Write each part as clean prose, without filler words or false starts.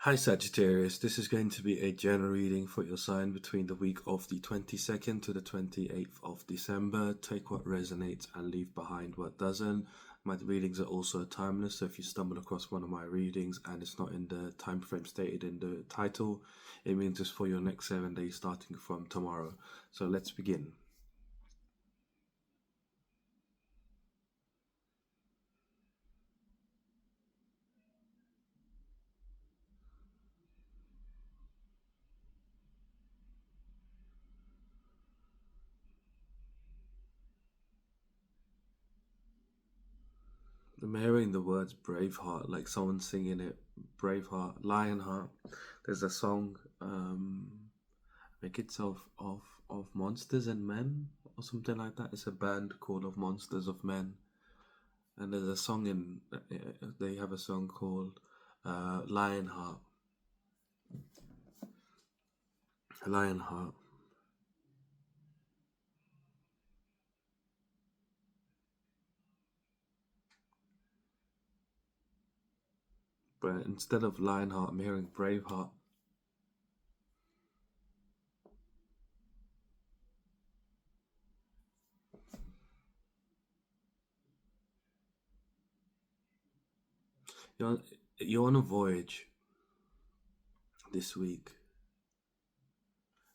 Hi Sagittarius, this is going to be a general reading for your sign between the week of the 22nd to the 28th of December. Take what resonates and leave behind what doesn't. My readings are also timeless, so if you stumble across one of my readings and it's not in the time frame stated in the title, it means it's for your next 7 days starting from tomorrow. So let's begin. I'm hearing the words Braveheart, like someone singing it. Braveheart, Lionheart. There's a song, I think it's of Monsters and Men or something like that. It's a band called Of Monsters of Men, and there's a song in. They have a song called Lionheart. Lionheart. But instead of Lionheart, I'm hearing Braveheart. You're you're on a voyage this week.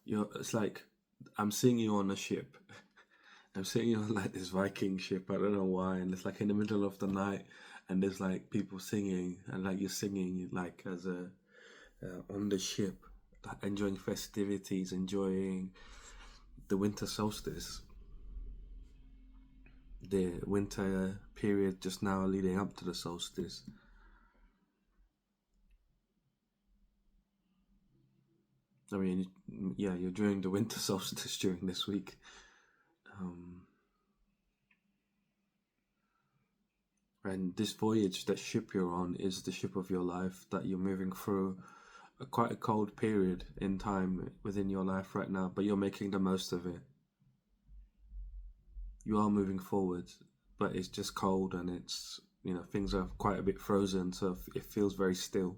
It's like I'm seeing you on a ship. I'm seeing you on like this Viking ship. I don't know why, and it's like in the middle of the night, and there's like people singing, and like you're singing like as a on the ship, like, enjoying festivities, enjoying the winter solstice, the winter period just now leading up to the solstice. I mean, yeah, you're during the winter solstice during this week. Um, and this voyage, that ship you're on, is the ship of your life that you're moving through quite a cold period in time within your life right now, but you're making the most of it. You are moving forward, but it's just cold and it's, things are quite a bit frozen, so it feels very still.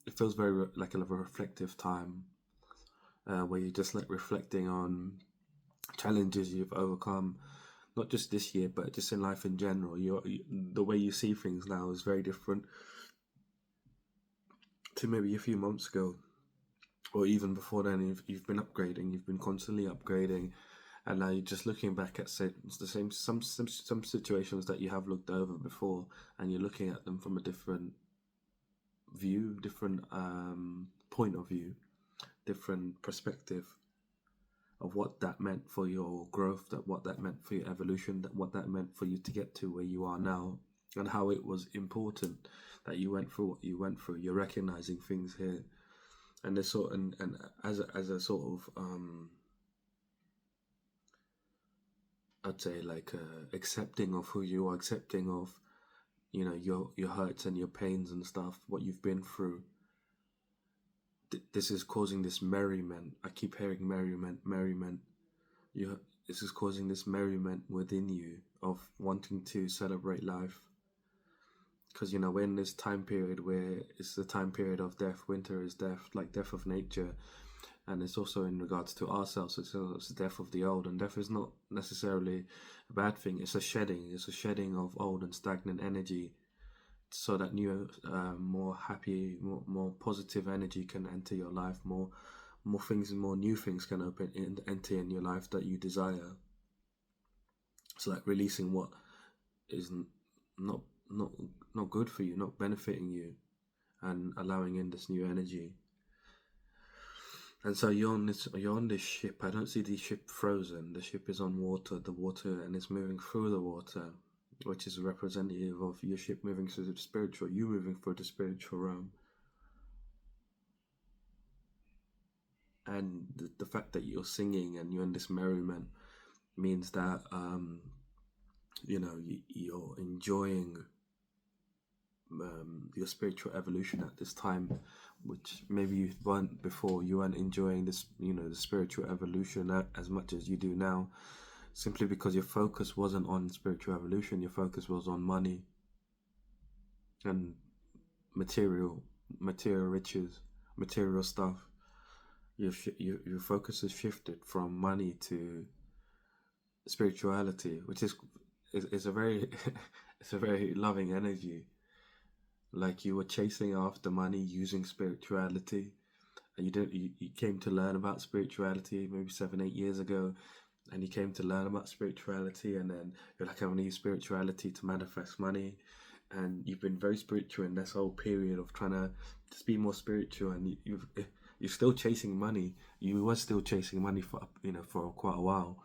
It feels very like a reflective time where you're just like reflecting on challenges you've overcome, not just this year, but just in life in general. The way you see things now is very different to maybe a few months ago, or even before then. You've been upgrading, you've been constantly upgrading, and now you're just looking back at the same some situations that you have looked over before, and you're looking at them from a different view, different point of view, different perspective of what that meant for your growth, that what that meant for your evolution, that what that meant for you to get to where you are now, and how it was important that you went through what you went through. You're recognizing things here, and this sort and as a sort of I'd say like accepting of who you are, accepting of your hurts and your pains and stuff, what you've been through. This is causing this merriment. I keep hearing merriment, merriment. You, this is causing this merriment within you of wanting to celebrate life. Because we're in this time period where it's the time period of death. Winter is death, like death of nature, and it's also in regards to ourselves. It's the death of the old, and death is not necessarily a bad thing. It's a shedding. It's a shedding of old and stagnant energy, so that new, more happy, more positive energy can enter your life. More things and more new things can enter in your life that you desire. It's like releasing what is not not not good for you, not benefiting you, and allowing in this new energy. And so you're on this ship. I don't see the ship frozen. The ship is on water, the water, and it's moving through the water, which is representative of your ship moving through the spiritual, you moving through the spiritual realm. And the fact that you're singing and you're in this merriment means that you're enjoying your spiritual evolution at this time, which maybe you weren't before. You weren't enjoying this, the spiritual evolution as much as you do now, simply because your focus wasn't on spiritual evolution. Your focus was on money and material material riches, material stuff. Your focus has shifted from money to spirituality, which is a very it's a very loving energy. Like you were chasing after money using spirituality, and you came to learn about spirituality maybe 7 8 years ago, and you came to learn about spirituality, and then you're like, I'm gonna use spirituality to manifest money, and you've been very spiritual in this whole period of trying to just be more spiritual, and you're still chasing money. You were still chasing money for for quite a while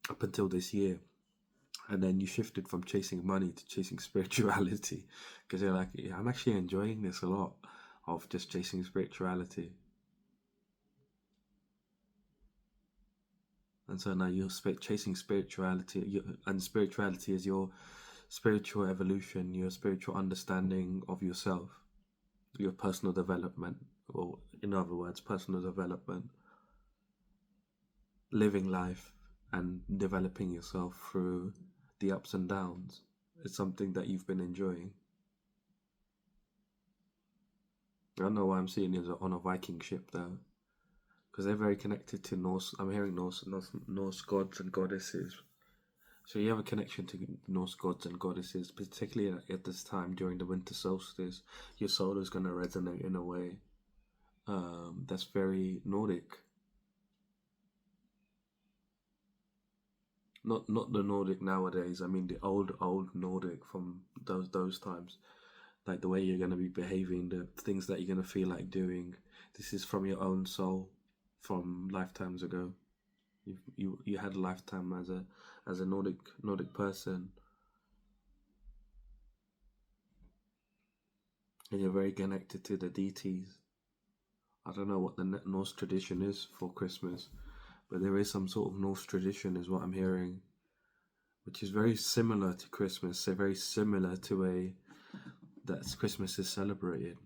up until this year, and then you shifted from chasing money to chasing spirituality because you're like, yeah, I'm actually enjoying this a lot of just chasing spirituality. And so now you're chasing spirituality, and spirituality is your spiritual evolution, your spiritual understanding of yourself, your personal development, or in other words, personal development, living life and developing yourself through the ups and downs. It's something that you've been enjoying. I don't know why I'm seeing it on a Viking ship though, because they're very connected to Norse. I'm hearing Norse gods and goddesses. So you have a connection to Norse gods and goddesses, particularly at this time during the winter solstice. Your soul is going to resonate in a way that's very Nordic. Not the Nordic nowadays. I mean the old Nordic from those times. Like the way you're going to be behaving, the things that you're going to feel like doing. This is from your own soul, from lifetimes ago. You had a lifetime as a Nordic person, and you're very connected to the deities. I don't know what the Norse tradition is for Christmas, but there is some sort of Norse tradition, is what I'm hearing, which is very similar to Christmas. So very similar to a that Christmas is celebrated.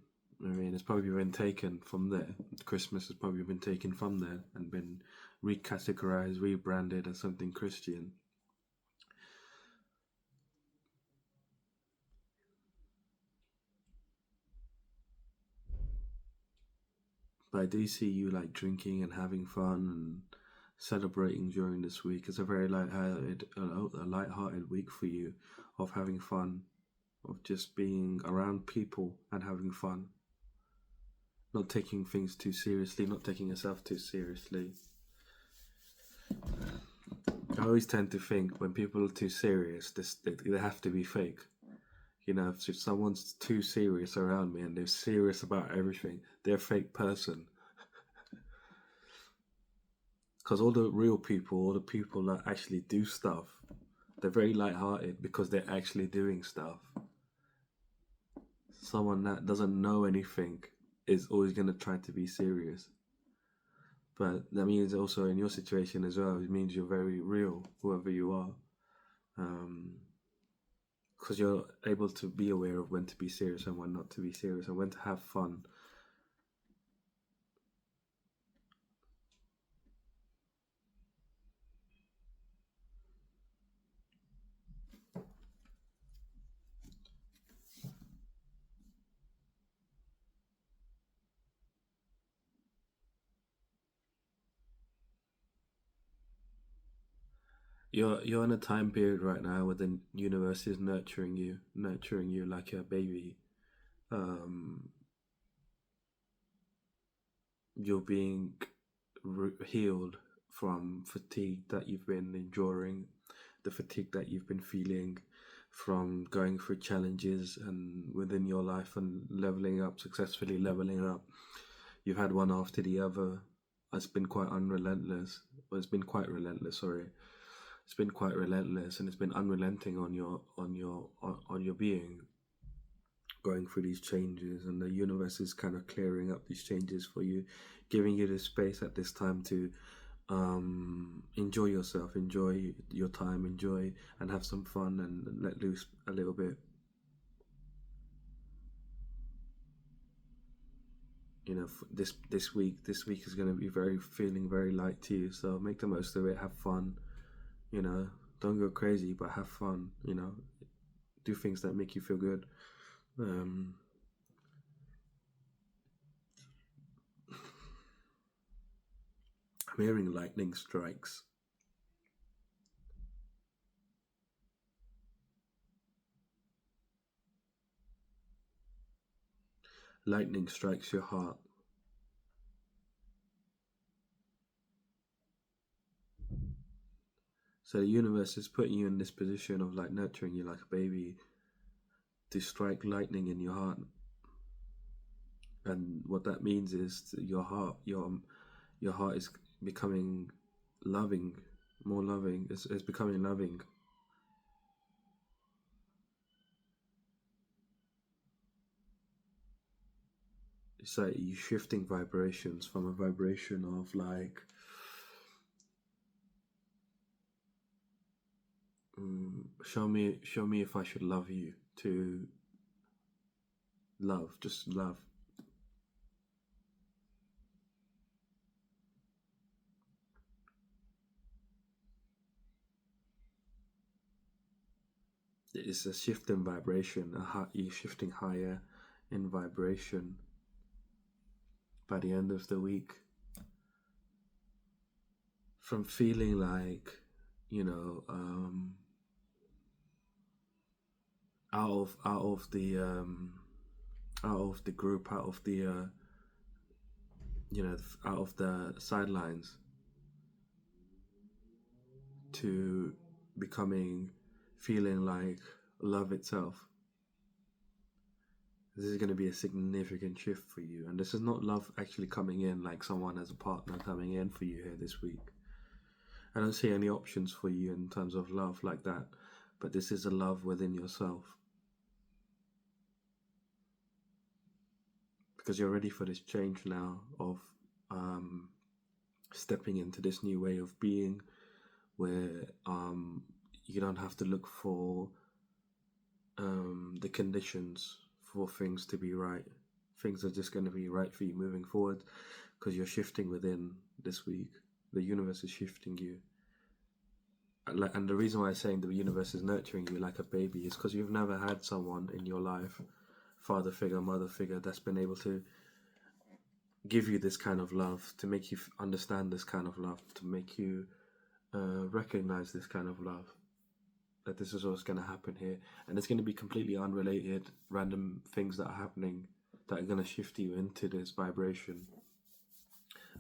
I mean, it's probably been taken from there. Christmas has probably been taken from there and been recategorized, rebranded as something Christian. But I do see you like drinking and having fun and celebrating during this week. It's a very a light-hearted week for you, of having fun, of just being around people and having fun, not taking things too seriously, not taking yourself too seriously. I always tend to think when people are too serious, they have to be fake. You know, if someone's too serious around me and they're serious about everything, they're a fake person. Because all the real people, all the people that actually do stuff, they're very light-hearted because they're actually doing stuff. Someone that doesn't know anything is always going to try to be serious. But that means also in your situation as well, it means you're very real, whoever you are. Because you're able to be aware of when to be serious and when not to be serious and when to have fun. You're in a time period right now where the universe is nurturing you like a baby. Um, you're being healed from fatigue that you've been enduring, the fatigue that you've been feeling from going through challenges and within your life and leveling up, successfully leveling up. You've had one after the other. It's been quite unrelentless. Well, it's been quite relentless. Sorry, it's been quite relentless, and it's been unrelenting on your being, going through these changes, and the universe is kind of clearing up these changes for you, giving you the space at this time to enjoy yourself, enjoy your time, enjoy and have some fun and let loose a little bit. You know, this week is going to be very feeling very light to you, so make the most of it, have fun, you know, don't go crazy, but have fun, you know, do things that make you feel good. um I'm hearing lightning strikes. Lightning strikes your heart. So the universe is putting you in this position of like nurturing you like a baby to strike lightning in your heart. And what that means is your heart is becoming loving, more loving. It's becoming loving. It's like you shifting vibrations from a vibration of like show me if I should love you to love, just love. It's a shift in vibration. You're shifting higher in vibration by the end of the week. From feeling like, you know, out of the out of the group, out of the out of the sidelines, to becoming feeling like love itself. This is going to be a significant shift for you, and this is not love actually coming in like someone as a partner coming in for you here this week. I don't see any options for you in terms of love like that, but this is a love within yourself, because you're ready for this change now of stepping into this new way of being, where you don't have to look for the conditions for things to be right. Things are just going to be right for you moving forward, because you're shifting within this week. The universe is shifting you. And the reason why I'm saying the universe is nurturing you like a baby is because you've never had someone in your life, father figure, mother figure, that's been able to give you this kind of love, to make you understand this kind of love, to make you recognize this kind of love, that this is what's going to happen here. And it's going to be completely unrelated, random things that are happening that are going to shift you into this vibration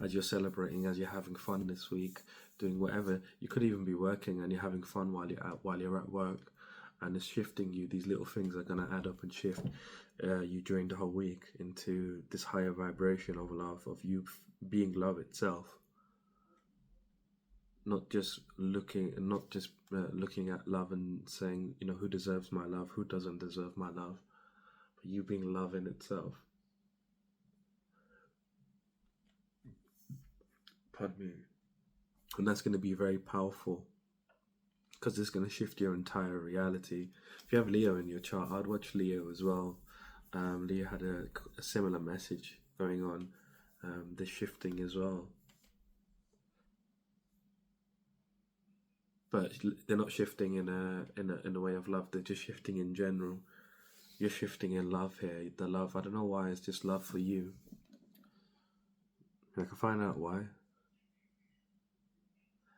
as you're celebrating, as you're having fun this week, doing whatever. You could even be working and you're having fun while you're at work, and it's shifting you. These little things are going to add up and shift you during the whole week into this higher vibration of love, of you being love itself. Not just looking at love and saying, who deserves my love, who doesn't deserve my love, but you being love in itself. Pardon me. And that's going to be very powerful, because it's going to shift your entire reality. If you have Leo in your chart, I'd watch Leo as well. Leo had a similar message going on, the shifting as well. But they're not shifting in a way of love. They're just shifting in general. You're shifting in love here. The love, I don't know why, it's just love for you. I can find out why.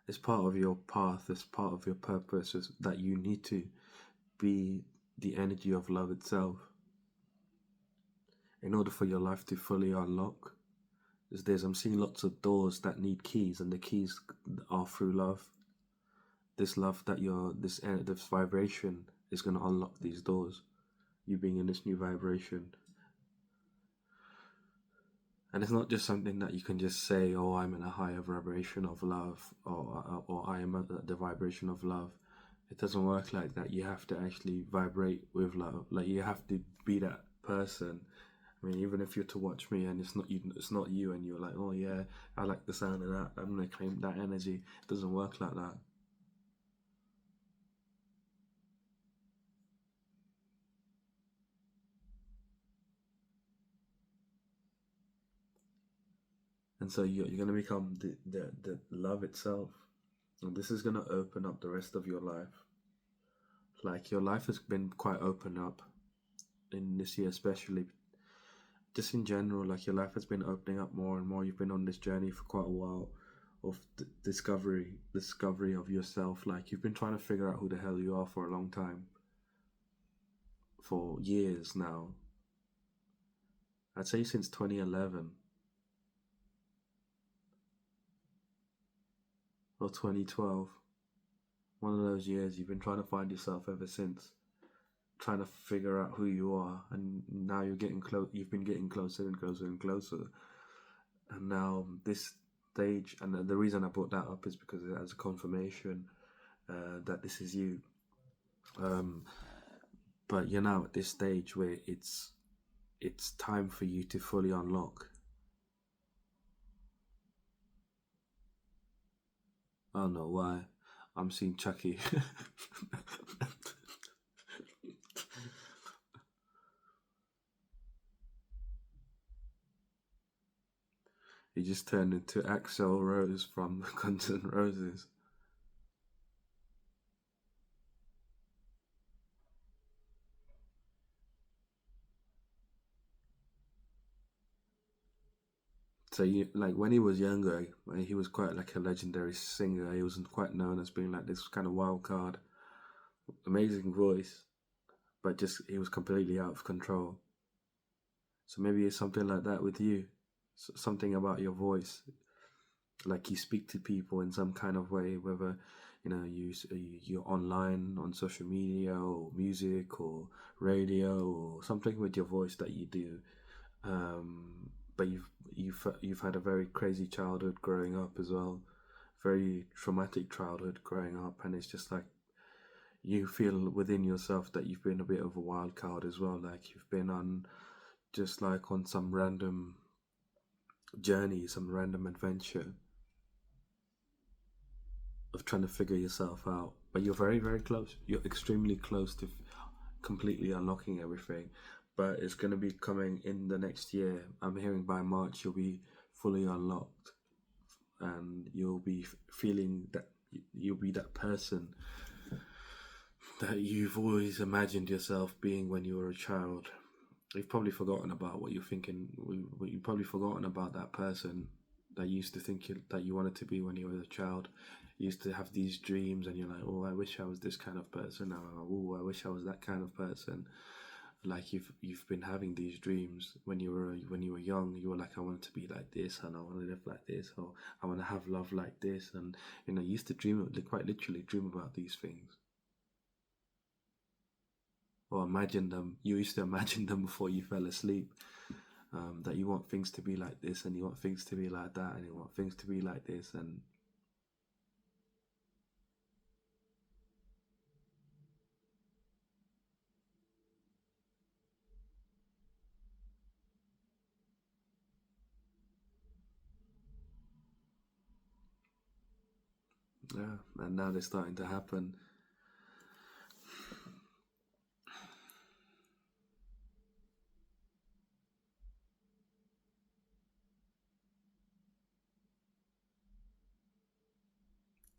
It's part of your path. It's part of your purpose. Is that you need to be the energy of love itself in order for your life to fully unlock. I'm seeing lots of doors that need keys, and the keys are through love. This love that this vibration is going to unlock these doors. You being in this new vibration. And it's not just something that you can just say, oh, I'm in a higher vibration of love, or I am at the vibration of love. It doesn't work like that. You have to actually vibrate with love. Like, you have to be that person. I mean, even if you're to watch me and it's not you, and you're like, oh yeah, I like the sound of that, I'm going to claim that energy. It doesn't work like that. And so you're going to become the love itself. And this is going to open up the rest of your life. Like, your life has been quite open up in this year, especially. Just in general, like, your life has been opening up more and more. You've been on this journey for quite a while of discovery of yourself. Like you've been trying to figure out who the hell you are for a long time, for years now. I'd say since 2011 or 2012. One of those years you've been trying to find yourself ever since, trying to figure out who you are, and now you're getting close. You've been getting closer and closer and closer, and now this stage. And the reason I brought that up is because it has a confirmation that this is you. Um, but you're now at this stage where it's time for you to fully unlock. I don't know why. I'm seeing Chucky. He just turned into Axel Rose from Guns N' Roses. So you like when he was younger, he was quite like a legendary singer. He wasn't quite known as being like this kind of wild card, amazing voice, but just he was completely out of control. So maybe it's something like that with you, something about your voice, like you speak to people in some kind of way, whether you're online on social media or music or radio or something with your voice that you do. But you've had a very crazy childhood growing up as well, very traumatic childhood growing up, and it's just like you feel within yourself that you've been a bit of a wild card as well. Like you've been on just like on some random journey, some random adventure of trying to figure yourself out. But you're very, very close. You're extremely close to completely unlocking everything. But it's going to be coming in the next year. I'm hearing by March you'll be fully unlocked, and you'll be feeling that you'll be that person that you've always imagined yourself being when you were a child. You've probably forgotten about what you're thinking. You've probably forgotten about that person that you used to think that you wanted to be when you were a child. You used to have these dreams, and you're like, "Oh, I wish I was this kind of person." Oh, I wish I was that kind of person. Like you've been having these dreams when you were young. You were like, "I want to be like this, and I want to live like this, or I want to have love like this." And you used to dream, quite literally dream about these things, or imagine them. You used to imagine them before you fell asleep. That you want things to be like this, and you want things to be like that, and you want things to be like this, and yeah, and now they're starting to happen.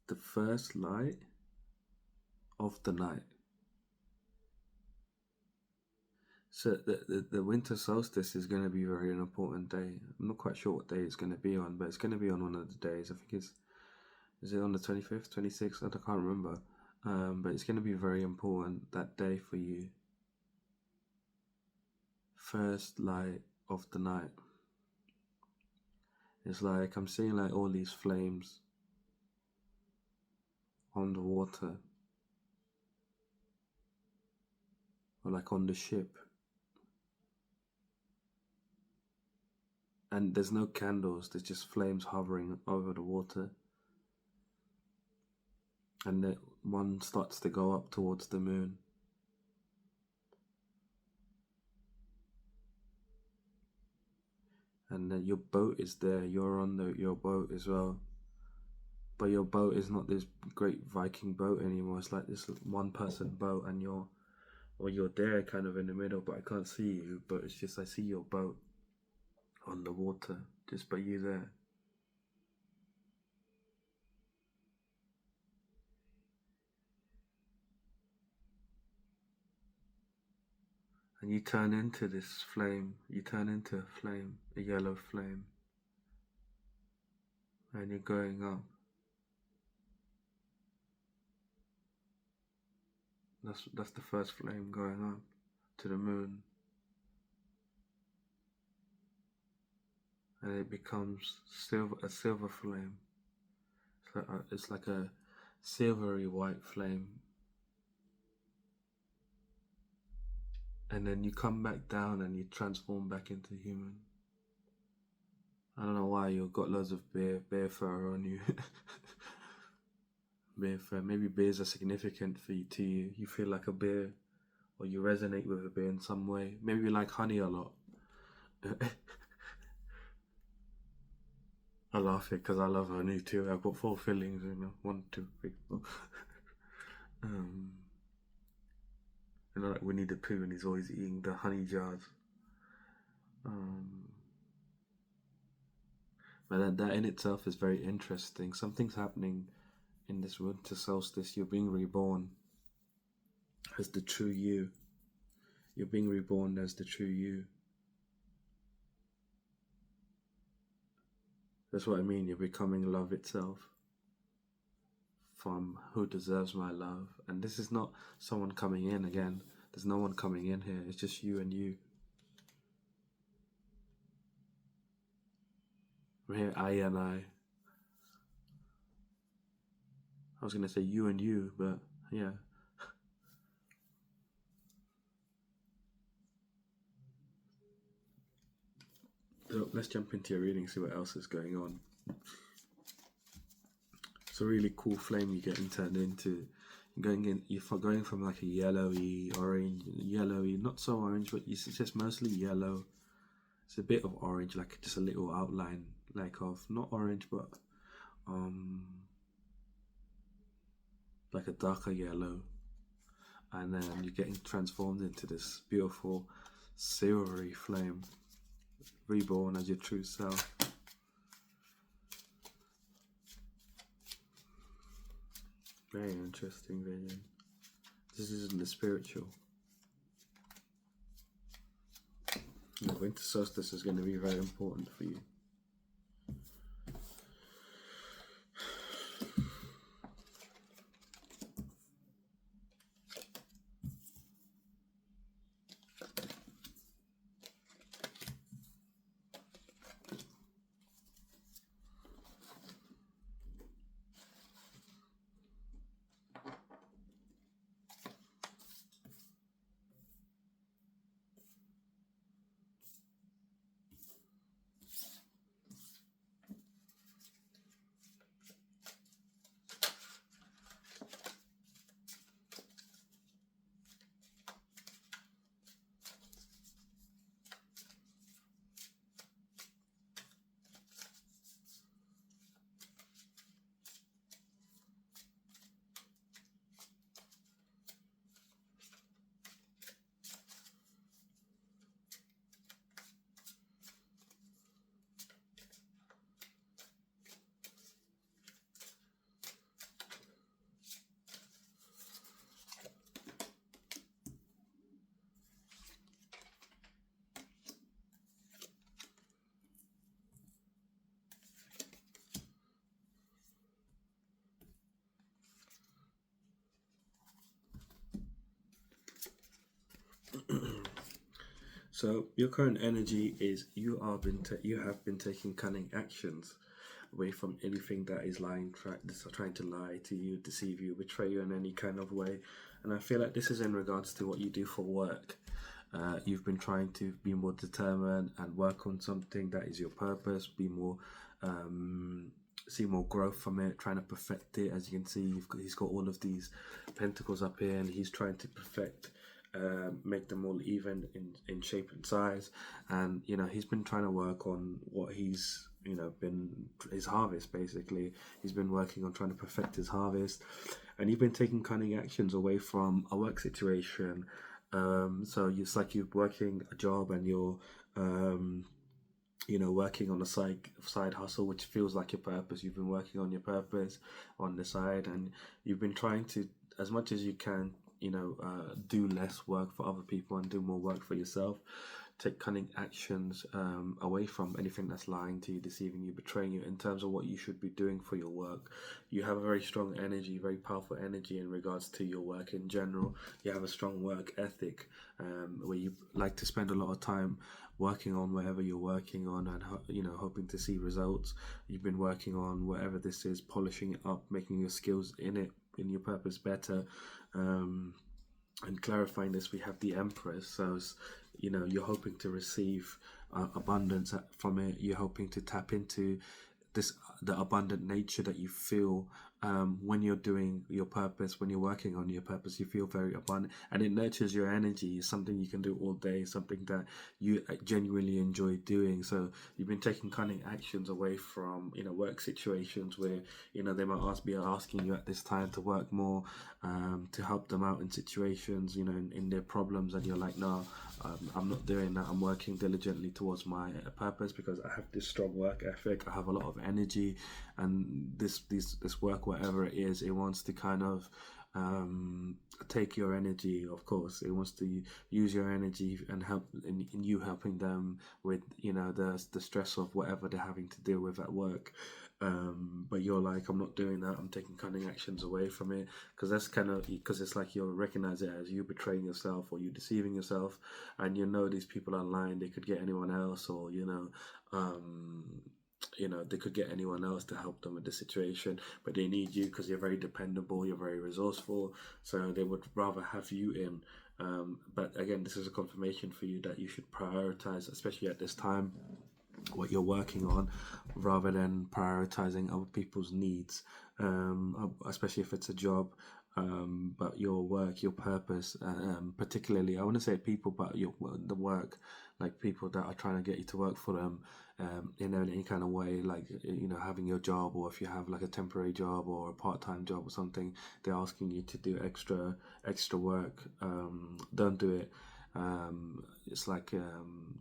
The first light of the night. So the winter solstice is going to be a very important day. I'm not quite sure what day it's going to be on, but it's going to be on one of the days. I think it's is it on the 25th, 26th? I can't remember. But it's going to be very important that day for you. First light of the night. It's like I'm seeing like all these flames on the water, or like on the ship, and there's no candles. There's just flames hovering over the water, and then one starts to go up towards the moon. And then your boat is there. You're on your boat as well, but your boat is not this great Viking boat anymore. It's like this one person boat, and you're there kind of in the middle, but I can't see you. But it's just I see your boat on the water, just by you there. And you turn into this flame. You turn into a flame, a yellow flame. and you're going up. That's the first flame going up to the moon, and it becomes a silver flame. It's like a silvery white flame, and then you come back down and you transform back into human. I don't know why you've got loads of bear fur on you. Bear fur. Maybe bears are significant to you. You feel like a bear, or you resonate with a bear in some way. Maybe you like honey a lot. I laugh here because I love honey too. I've got four fillings, you know, 1, 2, 3, 4. um, you know, like Winnie the Pooh, and he's always eating the honey jars. Um, but that in itself is very interesting. Something's happening in this winter solstice. You're being reborn as the true you. You're being reborn as the true you. That's what I mean. You're becoming love itself. From Who Deserves My Love. And this is not someone coming in again. There's no one coming in here. It's just you and you. I'm here, I and I. I was going to say you and you, but yeah. So let's jump into your reading, see what else is going on. It's a really cool flame you're getting turned into. You're going from like a yellowy, orange, yellowy, not so orange, but it's just mostly yellow. It's a bit of orange, like just a little outline, like of not orange, but like a darker yellow, and then you're getting transformed into this beautiful silvery flame, reborn as your true self. Very interesting vision. This isn't the spiritual. The winter solstice is going to be very important for you. So your current energy is you have been taking cunning actions away from anything that is trying to lie to you, deceive you, betray you in any kind of way. And I feel like this is in regards to what you do for work. You've been trying to be more determined and work on something that is your purpose. Be more, see more growth from it. Trying to perfect it. As you can see, he's got all of these pentacles up here, and he's trying to perfect. Make them all even in shape and size, and he's been trying to work on what he's been his harvest. Basically, he's been working on trying to perfect his harvest, and you've been taking cunning actions away from a work situation. So it's like you're working a job and you're working on a side hustle, which feels like your purpose. You've been working on your purpose on the side, and you've been trying to, as much as you can, do less work for other people and do more work for yourself. take cunning actions away from anything that's lying to you, deceiving you, betraying you in terms of what you should be doing for your work. You have a very strong energy, very powerful energy in regards to your work in general. You have a strong work ethic, where you like to spend a lot of time working on whatever you're working on, and hoping to see results. You've been working on whatever this is, polishing it up, making your skills in your purpose better. And clarifying this, we have the Empress. So you're hoping to receive abundance from it. You're hoping to tap into the abundant nature that you feel when you're doing your purpose, when you're working on your purpose. You feel very abundant, and it nurtures your energy. It's something you can do all day, something that you genuinely enjoy doing. So you've been taking cunning actions away from work situations where they might be asking you at this time to work more, to help them out in situations, in their problems, and you're like, no, I'm not doing that. I'm working diligently towards my purpose because I have this strong work ethic. I have a lot of energy, and this work, whatever it is, it wants to kind of take your energy. Of course, it wants to use your energy and help in you helping them with the stress of whatever they're having to deal with at work. But you're like, I'm not doing that. I'm taking cunning actions away from it, because it's like you recognize it as you betraying yourself or you deceiving yourself, and these people online, they could get anyone else, or they could get anyone else to help them with the situation, but they need you because you're very dependable, you're very resourceful, so they would rather have you in. But again, this is a confirmation for you that you should prioritize, especially at this time, what you're working on, rather than prioritizing other people's needs, especially if it's a job. But your work, your purpose, particularly, I want to say people, but the work, like people that are trying to get you to work for them, in any kind of way, like having your job, or if you have like a temporary job or a part-time job or something, they're asking you to do extra work. Don't do it. It's like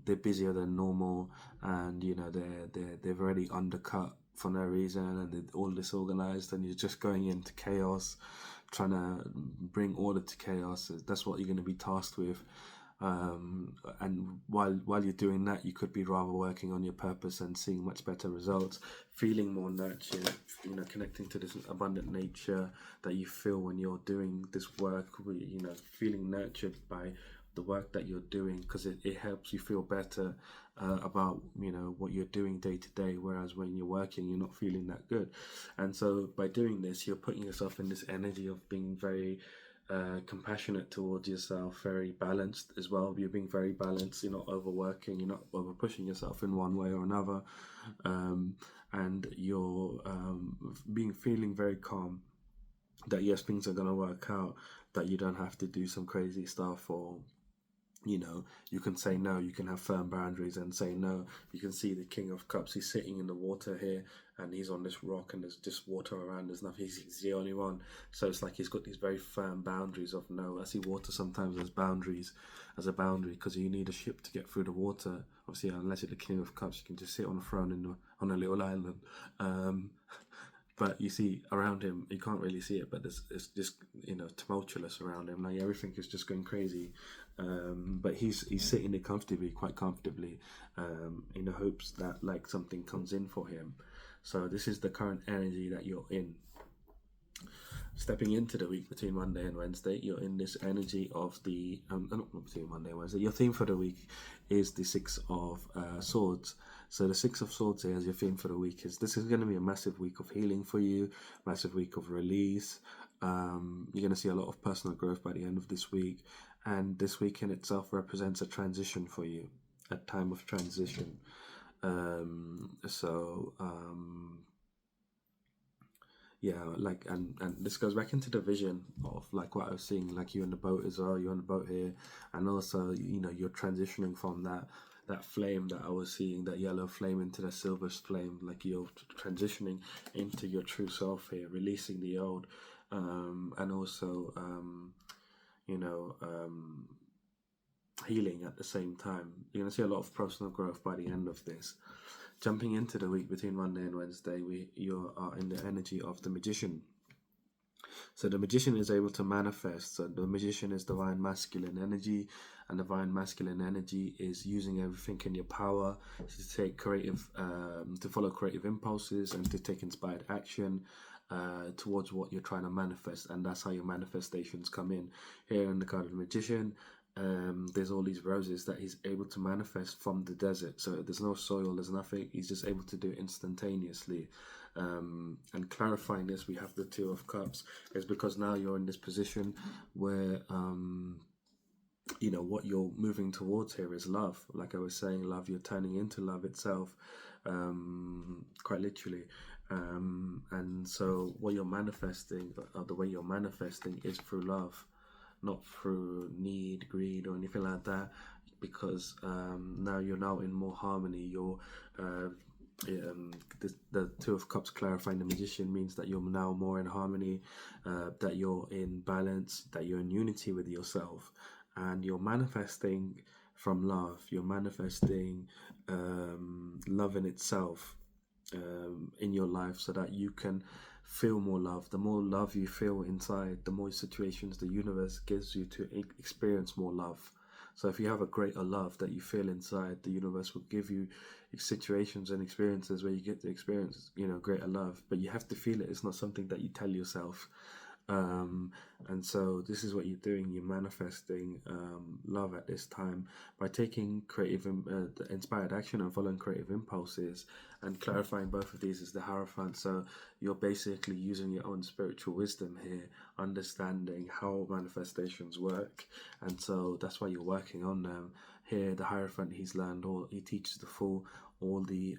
they're busier than normal, and they've already undercut for no reason, and they're all disorganized, and you're just going into chaos, trying to bring order to chaos. That's what you're going to be tasked with. And while you're doing that, you could be rather working on your purpose and seeing much better results, feeling more nurtured, connecting to this abundant nature that you feel when you're doing this work, feeling nurtured by the work that you're doing, because it helps you feel better about what you're doing day to day, whereas when you're working, you're not feeling that good. And so by doing this, you're putting yourself in this energy of being very compassionate towards yourself, very balanced as well. You're being very balanced. You're not overworking, you're not over pushing yourself in one way or another, and you're feeling very calm, that yes, things are going to work out, that you don't have to do some crazy stuff, or you can say no, you can have firm boundaries and say no. You can see the King of Cups, he's sitting in the water here, and he's on this rock, and there's just water around, there's nothing, he's the only one. So it's like he's got these very firm boundaries of no. I see water sometimes as a boundary, because you need a ship to get through the water. Obviously, unless you're the King of Cups, you can just sit on a throne on a little island. But you see around him, you can't really see it, but it's just tumultuous around him. Like everything is just going crazy. But he's sitting there quite comfortably, in the hopes that like something comes in for him. So this is the current energy that you're in. Stepping into the week between Monday and Wednesday, you're in this energy of the not between Monday and Wednesday. Your theme for the week is the Six of Swords. So the Six of Swords here as your theme for the week this is going to be a massive week of healing for you, massive week of release. You're going to see a lot of personal growth by the end of this week, and this week in itself represents a transition for you, a time of transition. Yeah, like and this goes back into the vision of like what I was seeing, like you in the boat as well. You're on the boat here, and also you're transitioning from that flame that I was seeing, that yellow flame, into the silver flame. Like you're transitioning into your true self here, releasing the old, and also healing at the same time. You're gonna see a lot of personal growth by the end of this. Jumping into the week between Monday and Wednesday, you are in the energy of the Magician. So the magician is able to manifest. So the magician is divine masculine energy, and divine masculine energy is using everything in your power to take creative, to follow creative impulses and to take inspired action towards what you're trying to manifest, and that's how your manifestations come in. Here in the card of the magician, there's all these roses that he's able to manifest from the desert. So there's no soil, there's nothing. He's just able to do it instantaneously. And clarifying this, we have the Two of Cups, is because now you're in this position where what you're moving towards here is love. Like I was saying, love, you're turning into love itself, quite literally. And so what you're manifesting, or the way you're manifesting, is through love, not through need, greed, or anything like that, because now you're now in more harmony. You're the Two of Cups clarifying the magician means that you're now more in harmony, that you're in balance, that you're in unity with yourself, and you're manifesting from love. You're manifesting love in itself in your life, so that you can feel more love. The more love you feel inside, the more situations the universe gives you to experience more love. So if you have a greater love that you feel inside, the universe will give you situations and experiences where you get to experience, greater love. But you have to feel it. It's not something that you tell yourself. And so this is what you're doing. You're manifesting love at this time by taking creative, inspired action and following creative impulses, and clarifying both of these is the Hierophant. So you're basically using your own spiritual wisdom here, understanding how manifestations work, and so that's why you're working on them. Here, the Hierophant, he teaches the Fool all the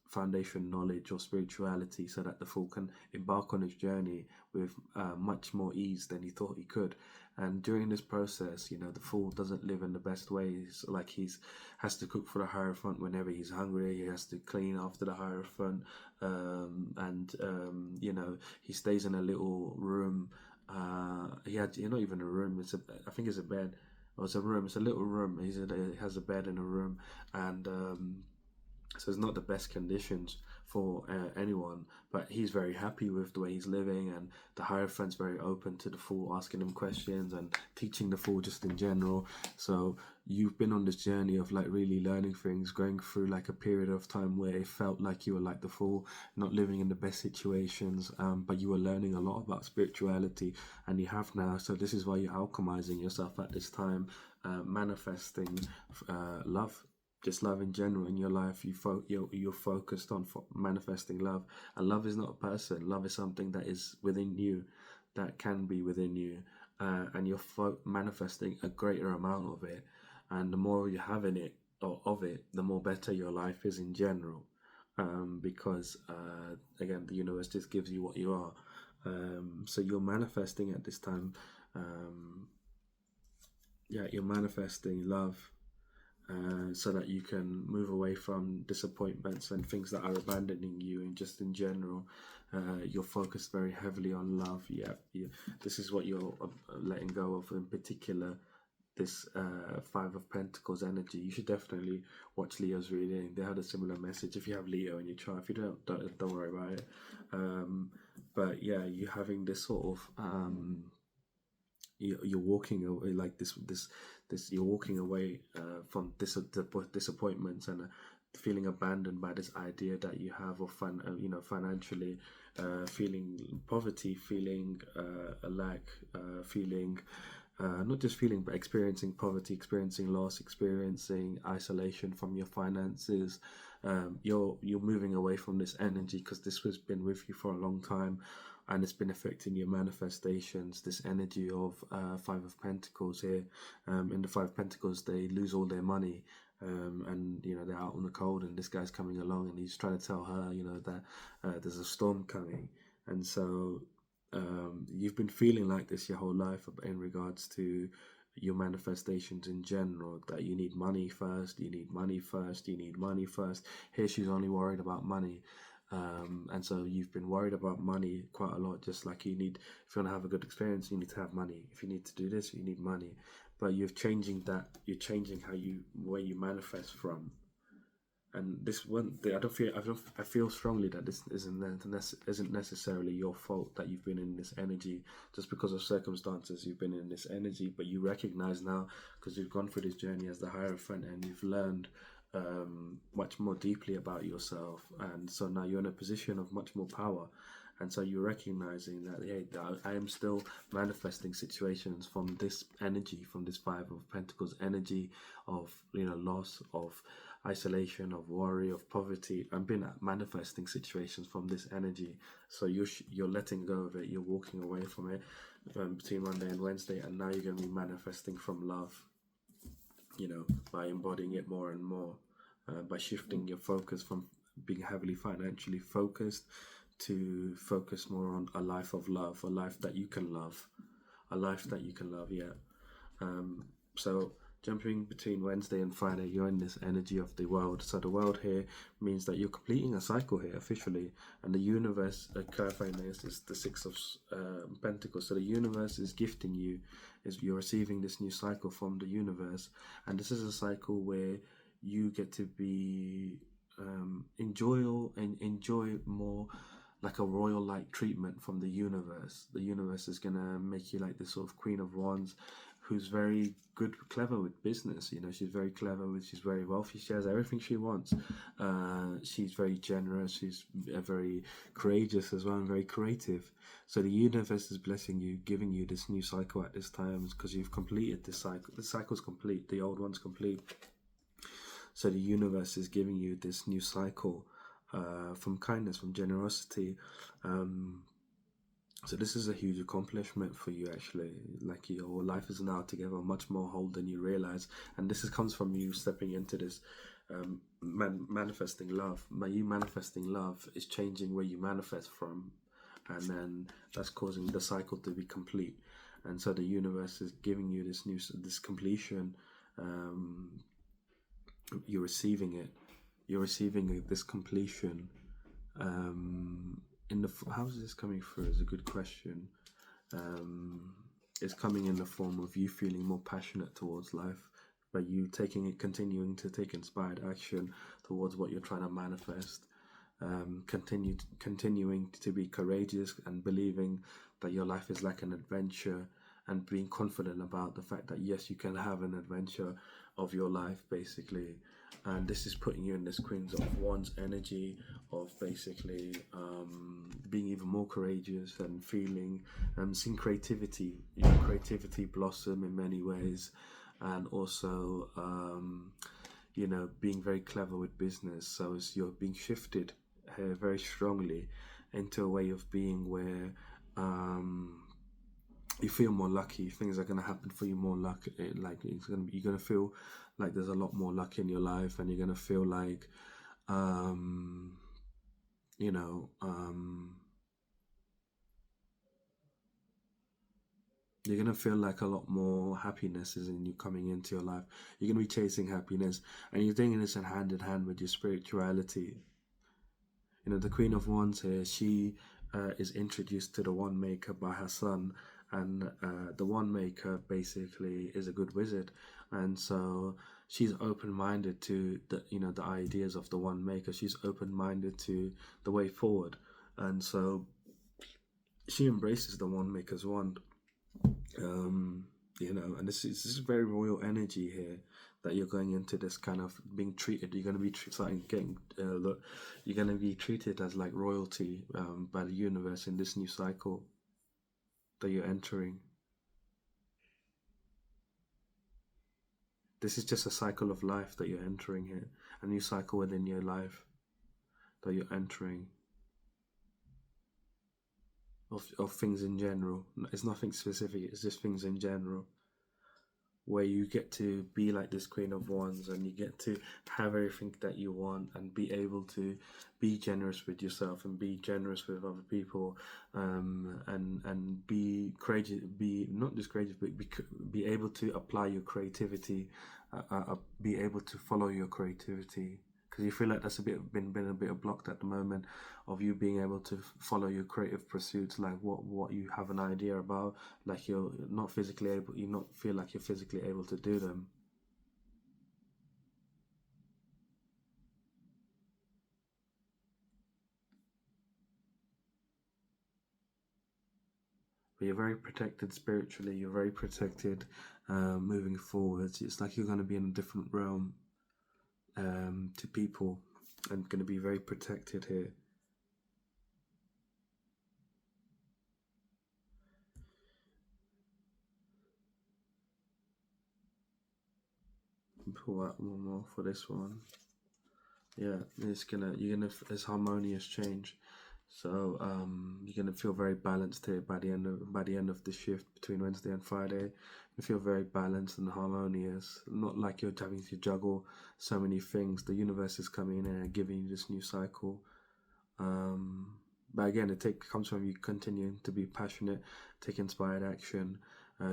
foundation knowledge or spirituality, so that the Fool can embark on his journey with much more ease than he thought he could. And during this process, the Fool doesn't live in the best ways. Like has to cook for the Hierophant whenever he's hungry. He has to clean after the Hierophant, and he stays in a little room. Not even a room. I think it's a bed. Or it's a room. It's a little room. He has a bed in a room, and so it's not the best conditions for anyone, but he's very happy with the way he's living, and the Hierophant's very open to the Fool, asking him questions and teaching the Fool just in general. So you've been on this journey of like really learning things, going through like a period of time where it felt like you were like the Fool, not living in the best situations, but you were learning a lot about spirituality, and you have now. So this is why you're alchemizing yourself at this time, manifesting love, just love in general in your life. You're focused on manifesting love, and love is not a person. Love is something that is within you, that can be within you, and you're manifesting a greater amount of it. And the more you have in it or of it, the more better your life is in general, because again, the universe just gives you what you are. So you're manifesting at this time. You're manifesting love, so that you can move away from disappointments and things that are abandoning you, and just in general, you're focused very heavily on love. This is what you're letting go of in particular, this Five of Pentacles energy. You should definitely watch Leo's reading. They had a similar message. If you have Leo in your chart, if you don't worry about it. But yeah, you're having this sort of you're walking away like this you're walking away from disappointments, and feeling abandoned by this idea that you have of financially, feeling poverty, feeling a lack, feeling not just feeling, but experiencing poverty, experiencing loss, experiencing isolation from your finances. You're moving away from this energy because this has been with you for a long time, and it's been affecting your manifestations. This energy of Five of Pentacles here. In the Five of Pentacles, they lose all their money, and they're out on the cold, and this guy's coming along, and he's trying to tell her that there's a storm coming. And so you've been feeling like this your whole life in regards to your manifestations in general, that you need money first, you need money first, you need money first. Here she's only worried about money. And so you've been worried about money quite a lot, just like if you want to have a good experience, you need to have money. If you need to do this, you need money. But you're changing how where you manifest from. And this one, I feel strongly that this isn't necessarily your fault that you've been in this energy just because of circumstances. You've been in this energy, but you recognize now because you've gone through this journey as the Hierophant and you've learned much more deeply about yourself, and so now you're in a position of much more power. And so you're recognizing that, hey, I am still manifesting situations from this energy, from this Five of Pentacles energy of, loss, of isolation, of worry, of poverty. I've been manifesting situations from this energy. So you're letting go of it. You're walking away from it between Monday and Wednesday, and now you're going to be manifesting from love. By embodying it more and more, by shifting your focus from being heavily financially focused to focus more on a life of love, a life that you can love, yeah. So jumping between Wednesday and Friday, you're in this energy of the world. So the world here means that you're completing a cycle here officially, and the universe, clarifying this, is the Six of Pentacles. So the universe is gifting you, you're receiving this new cycle from the universe, and this is a cycle where you get to be enjoy more like a royal-like treatment from the universe. The universe is gonna make you like this sort of Queen of Wands, who's very good, clever with business. She's very clever she's very wealthy. She has everything she wants. She's very generous. She's very courageous as well, and very creative. So the universe is blessing you, giving you this new cycle at this time because you've completed this cycle. The cycle's complete. The old one's complete. So the universe is giving you this new cycle from kindness, from generosity. So this is a huge accomplishment for you, actually. Like, your life is now together much more whole than you realize, and this comes from you stepping into this manifesting love. By you manifesting love is changing where you manifest from, and then that's causing the cycle to be complete. And so the universe is giving you this completion. You're receiving it. You're receiving this completion. How is this coming through is a good question. It's coming in the form of you feeling more passionate towards life, by you continuing to take inspired action towards what you're trying to manifest. Continuing to be courageous and believing that your life is like an adventure, and being confident about the fact that yes, you can have an adventure of your life, basically. And this is putting you in this Queens of Wands energy of basically being even more courageous and feeling seeing creativity blossom in many ways, and also being very clever with business. So as you're being shifted here very strongly into a way of being where you feel more lucky. Things are going to happen for you more luck. You're going to feel like there's a lot more luck in your life, and you're going to feel like, you're going to feel like a lot more happiness is in you coming into your life. You're going to be chasing happiness, and you're doing this in hand with your spirituality. The Queen of Wands here, she is introduced to the Wand Maker by her son, and the Wand Maker basically is a good wizard, and so she's open-minded to the ideas of the Wand Maker. She's open-minded to the way forward, and so she embraces the Wand Maker's wand. And this is very royal energy here, that you're going into this kind of being treated. You're going to be you're going to be treated as like royalty by the universe in this new cycle that you're entering. This is just a cycle of life that you're entering here, a new cycle within your life that you're entering. Of things in general. It's nothing specific, it's just things in general, where you get to be like this Queen of Wands, and you get to have everything that you want, and be able to be generous with yourself and be generous with other people, and be courageous, be not just courageous, but be able to apply your creativity, be able to follow your creativity, because you feel like that's been a bit blocked at the moment, of you being able to follow your creative pursuits, like what you have an idea about, like you not feel like you're physically able to do them. but you're very protected spiritually. You're very protected moving forwards. It's like you're going to be in a different realm to people, and going to be very protected here. Pull out one more for this one. Yeah, it's harmonious change. So you're gonna feel very balanced here by the end of the shift between Wednesday and Friday. You feel very balanced and harmonious. Not like you're having to juggle so many things. The universe is coming in and giving you this new cycle. Um, but again, comes from you continuing to be passionate, take inspired action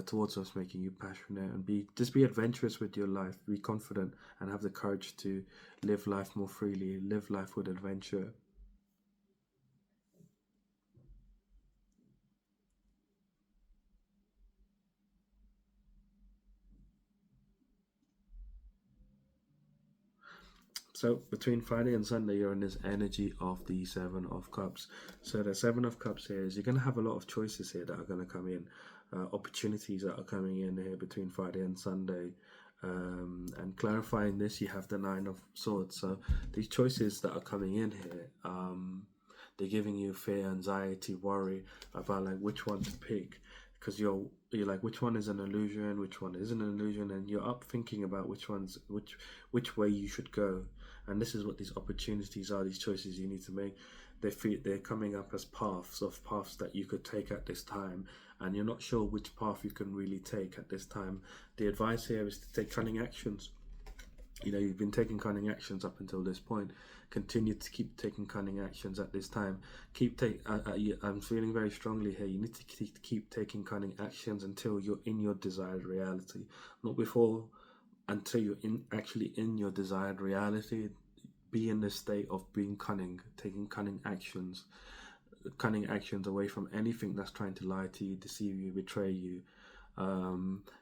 towards what's making you passionate, and be adventurous with your life. Be confident and have the courage to live life more freely, live life with adventure. So between Friday and Sunday, you're in this energy of the Seven of Cups. So the Seven of Cups here is you're going to have a lot of choices here that are going to come in, opportunities that are coming in here between Friday and Sunday. And clarifying this, you have the Nine of Swords. So these choices that are coming in here, they're giving you fear, anxiety, worry about like which one to pick, because you're like which one is an illusion, which one isn't an illusion, and you're up thinking about which way you should go. And this is what these opportunities are, these choices you need to make. They're coming up as paths that you could take at this time, and you're not sure which path you can really take at this time. The advice here is to take cunning actions. You've been taking cunning actions up until this point. Continue to keep taking cunning actions at this time. I'm feeling very strongly here. You need to keep taking cunning actions until you're in your desired reality, not before. Until you're actually in your desired reality, be in this state of being cunning, taking cunning actions away from anything that's trying to lie to you, deceive you, betray you.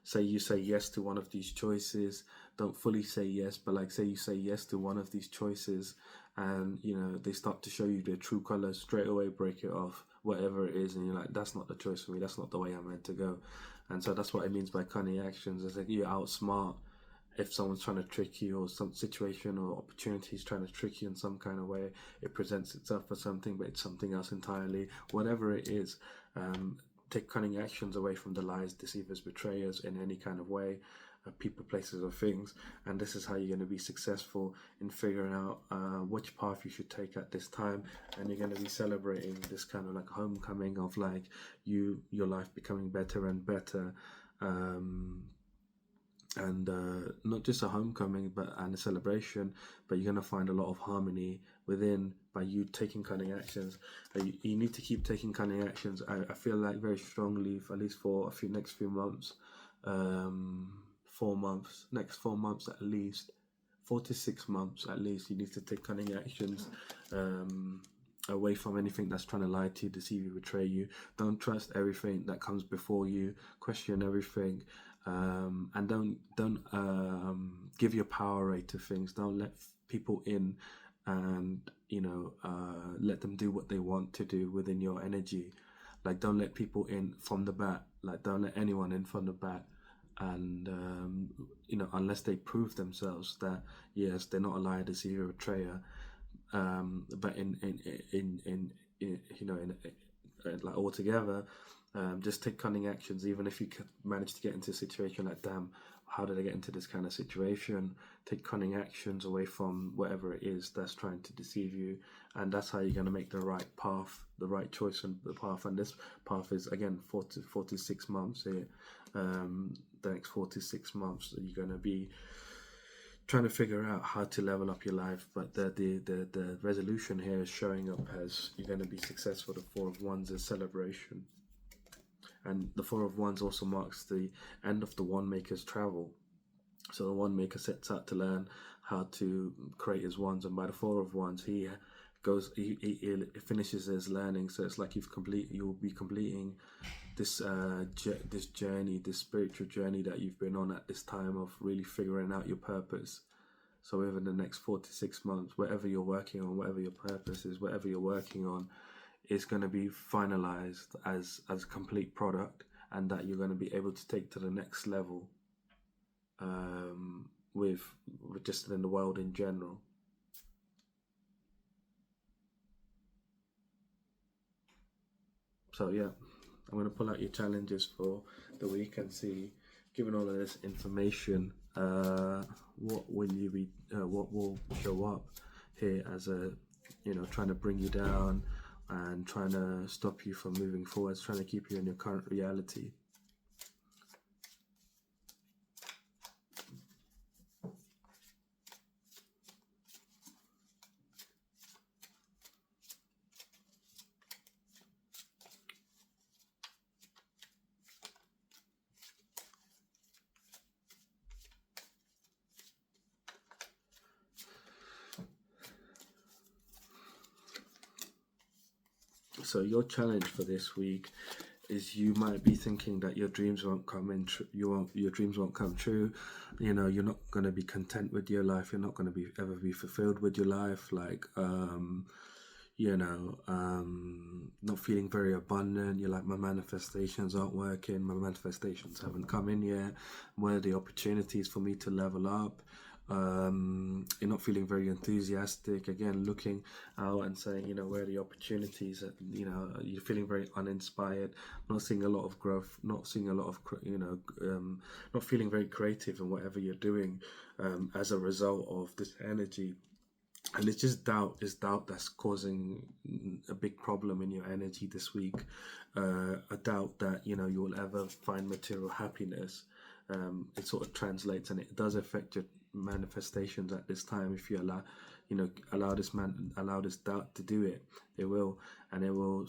Say you say yes to one of these choices, don't fully say yes, but like say you say yes to one of these choices, and they start to show you their true colors, straight away break it off, whatever it is, and you're like, that's not the choice for me, that's not the way I'm meant to go. And so that's what it means by cunning actions. It's like you outsmart if someone's trying to trick you, or some situation or opportunity is trying to trick you in some kind of way. It presents itself as something, but it's something else entirely. Whatever it is, take cunning actions away from the lies, deceivers, betrayers in any kind of way, people, places, or things. And this is how you're going to be successful in figuring out which path you should take at this time. And you're going to be celebrating this kind of like homecoming of like your life becoming better and better. And not just a homecoming and a celebration, but you're going to find a lot of harmony within by you taking cunning actions. You need to keep taking cunning actions. I feel like very strongly, for at least for next few months, 4 months, next 4 months at least, 4 to 6 months at least, you need to take cunning actions. Away from anything that's trying to lie to you, deceive you, betray you. Don't trust everything that comes before you. Question everything, and don't give your power away to things. Don't let people in, and let them do what they want to do within your energy. Like, don't let people in from the bat. Like, don't let anyone in from the bat. And unless they prove themselves that yes, they're not a liar, deceiver, betrayer. But like altogether, just take cunning actions. Even if you manage to get into a situation like, damn, how did I get into this kind of situation? Take cunning actions away from whatever it is that's trying to deceive you, and that's how you're going to make the right path, the right choice and the path. And this path is again 4 to 6 months here. The next 4 to 6 months, you're going to be trying to figure out how to level up your life. But the resolution here is showing up as you're going to be successful. The Four of Wands is celebration, and the Four of Wands also marks the end of the Wand Maker's travel. So the Wand Maker sets out to learn how to create his wands, and by the Four of Wands he finishes his learning. So it's like you'll be completing this journey, this spiritual journey that you've been on at this time of really figuring out your purpose. So within the next 4 to 6 months, whatever you're working on, whatever your purpose is, whatever you're working on, is going to be finalized as a complete product, and that you're going to be able to take to the next level, with just in the world in general. So yeah, I'm going to pull out your challenges for the week and see, given all of this information, what will you be, what will show up here as a, trying to bring you down and trying to stop you from moving forwards, trying to keep you in your current reality. So your challenge for this week is, you might be thinking that your dreams won't come in. Your dreams won't come true. You're not going to be content with your life. You're not going to be ever be fulfilled with your life. Like, not feeling very abundant. You're like, my manifestations aren't working. My manifestations haven't come in yet. Where are the opportunities for me to level up? You're not feeling very enthusiastic. Again, looking out and saying, where are the opportunities? You're feeling very uninspired. Not seeing a lot of growth. Not seeing a lot of, not feeling very creative in whatever you're doing, as a result of this energy. And it's just doubt. It's doubt that's causing a big problem in your energy this week. A doubt that you will ever find material happiness. It sort of translates, and it does affect your manifestations at this time. If you allow this doubt to do it, it will, and it will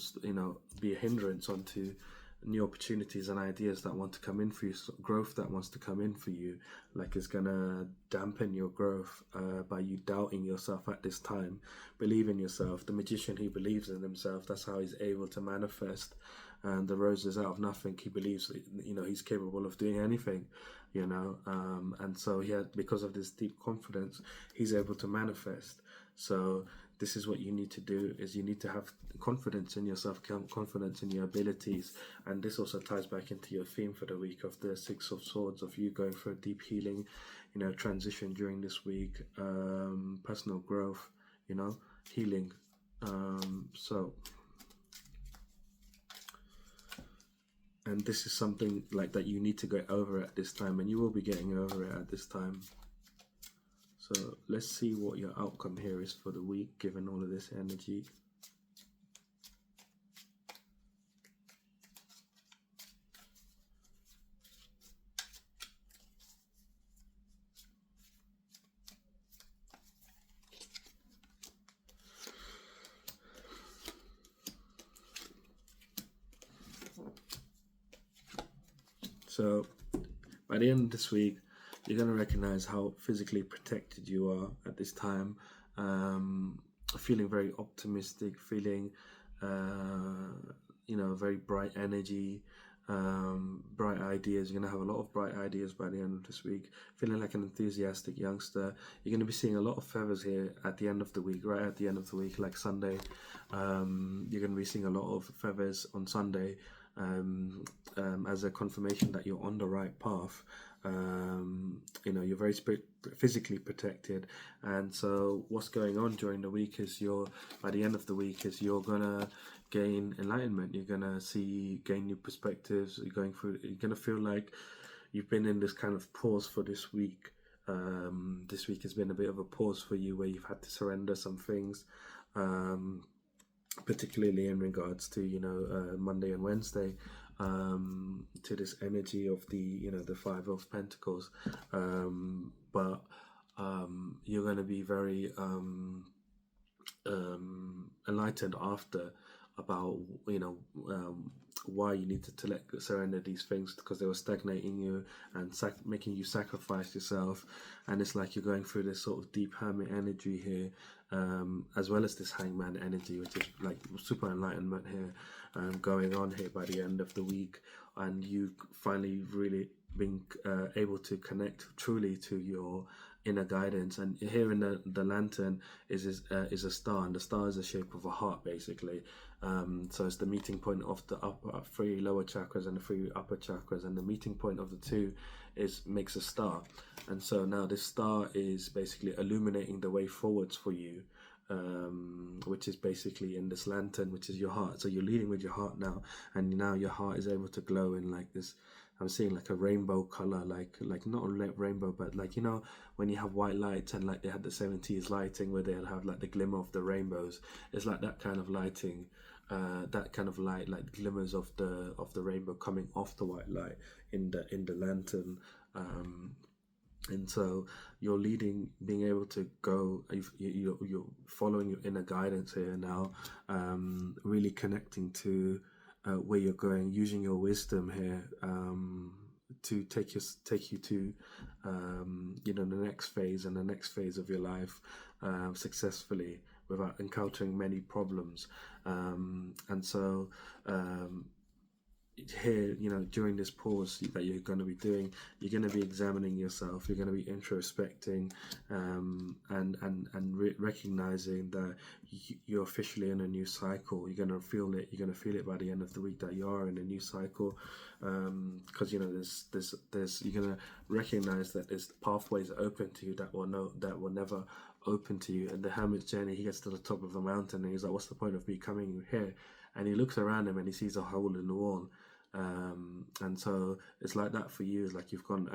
be a hindrance onto new opportunities and ideas that want to come in for you, growth that wants to come in for you. Like, it's gonna dampen your growth by you doubting yourself at this time. Believe in yourself. The magician, he believes in himself. That's how he's able to manifest. And the rose is out of nothing. He believes he's capable of doing anything. And so because of this deep confidence, he's able to manifest. So this is what you need to do, is you need to have confidence in yourself, confidence in your abilities. And this also ties back into your theme for the week of the Six of Swords, of you going for a deep healing, transition during this week, personal growth, healing. And this is something like that you need to get over at this time, and you will be getting over it at this time. So let's see what your outcome here is for the week, given all of this energy. So by the end of this week, you're going to recognize how physically protected you are at this time. Feeling very optimistic, feeling, very bright energy, bright ideas. You're going to have a lot of bright ideas by the end of this week. Feeling like an enthusiastic youngster. You're going to be seeing a lot of feathers here at the end of the week, right at the end of the week, like Sunday. You're going to be seeing a lot of feathers on Sunday. As a confirmation that you're on the right path. You're very physically protected, and so what's going on during the week is by the end of the week is you're gonna gain enlightenment. You're gonna gain new perspectives. You're gonna feel like you've been in this kind of pause for this week. This week has been a bit of a pause for you, where you've had to surrender some things. Particularly in regards to Monday and Wednesday, to this energy of the Five of Pentacles, but you're going to be very enlightened after about why you needed to surrender these things, because they were stagnating you and making you sacrifice yourself. And it's like you're going through this sort of deep hermit energy here, as well as this hangman energy, which is like super enlightenment here, going on here by the end of the week. And you finally really being able to connect truly to your inner guidance. And here in the lantern is a star, and the star is the shape of a heart, basically. So it's the meeting point of the three lower chakras and the three upper chakras, and the meeting point of the two is makes a star. And so now this star is basically illuminating the way forwards for you, which is basically in this lantern, which is your heart. So you're leading with your heart now, and now your heart is able to glow in like this. I'm seeing like a rainbow color, like not a rainbow, but like, you know, when you have white lights and like they had the 70s lighting where they'll have like the glimmer of the rainbows. It's like that kind of lighting, that kind of light, like glimmers of the rainbow coming off the white light in the lantern. And so you're leading, being able to go, you're following your inner guidance here now, really connecting to where you're going, using your wisdom here, to take you to the next phase and the next phase of your life, successfully, without encountering many problems. And so here, during this pause that you're going to be doing, you're going to be examining yourself, you're going to be introspecting, and recognizing that you're officially in a new cycle. You're going to feel it. You're going to feel it by the end of the week that you are in a new cycle, because there's you're going to recognize that there's pathways open to you that will never open to you. And the hermit's journey, he gets to the top of the mountain and he's like, what's the point of me coming here? And he looks around him and he sees a hole in the wall. And so it's like that for you. It's like you've gone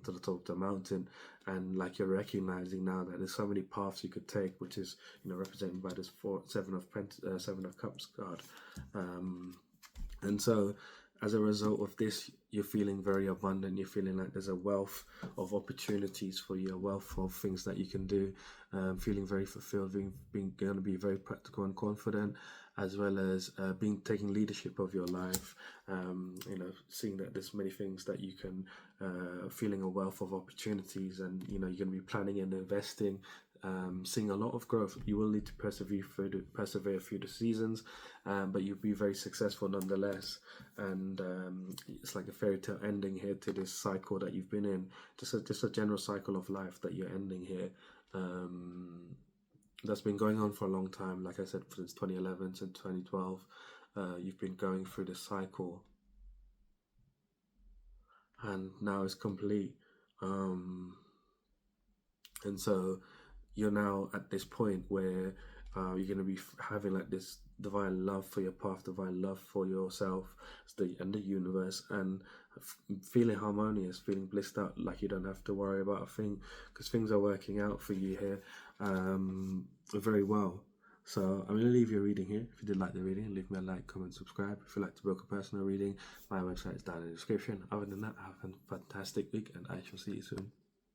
to the top of the mountain, and like you're recognizing now that there's so many paths you could take, which is represented by this seven of cups card. And so as a result of this, you're feeling very abundant. You're feeling like there's a wealth of opportunities for you, a wealth of things that you can do. Feeling very fulfilled, being going to be very practical and confident, as well as taking leadership of your life. Seeing that there's many things that you can, feeling a wealth of opportunities, and you're going to be planning and investing. Seeing a lot of growth. You will need to persevere through the seasons, but you'll be very successful nonetheless. And it's like a fairy tale ending here to this cycle that you've been in. Just a general cycle of life that you're ending here. That's been going on for a long time. Like I said, since 2011, since 2012, you've been going through this cycle, and now it's complete. And so you're now at this point where you're going to be having like this divine love for your path, divine love for yourself and the universe, and feeling harmonious, feeling blissed out, like you don't have to worry about a thing, because things are working out for you here very well. So I'm going to leave your reading here. If you did like the reading, leave me a like, comment, subscribe. If you'd like to book a personal reading, my website is down in the description. Other than that, have a fantastic week, and I shall see you soon.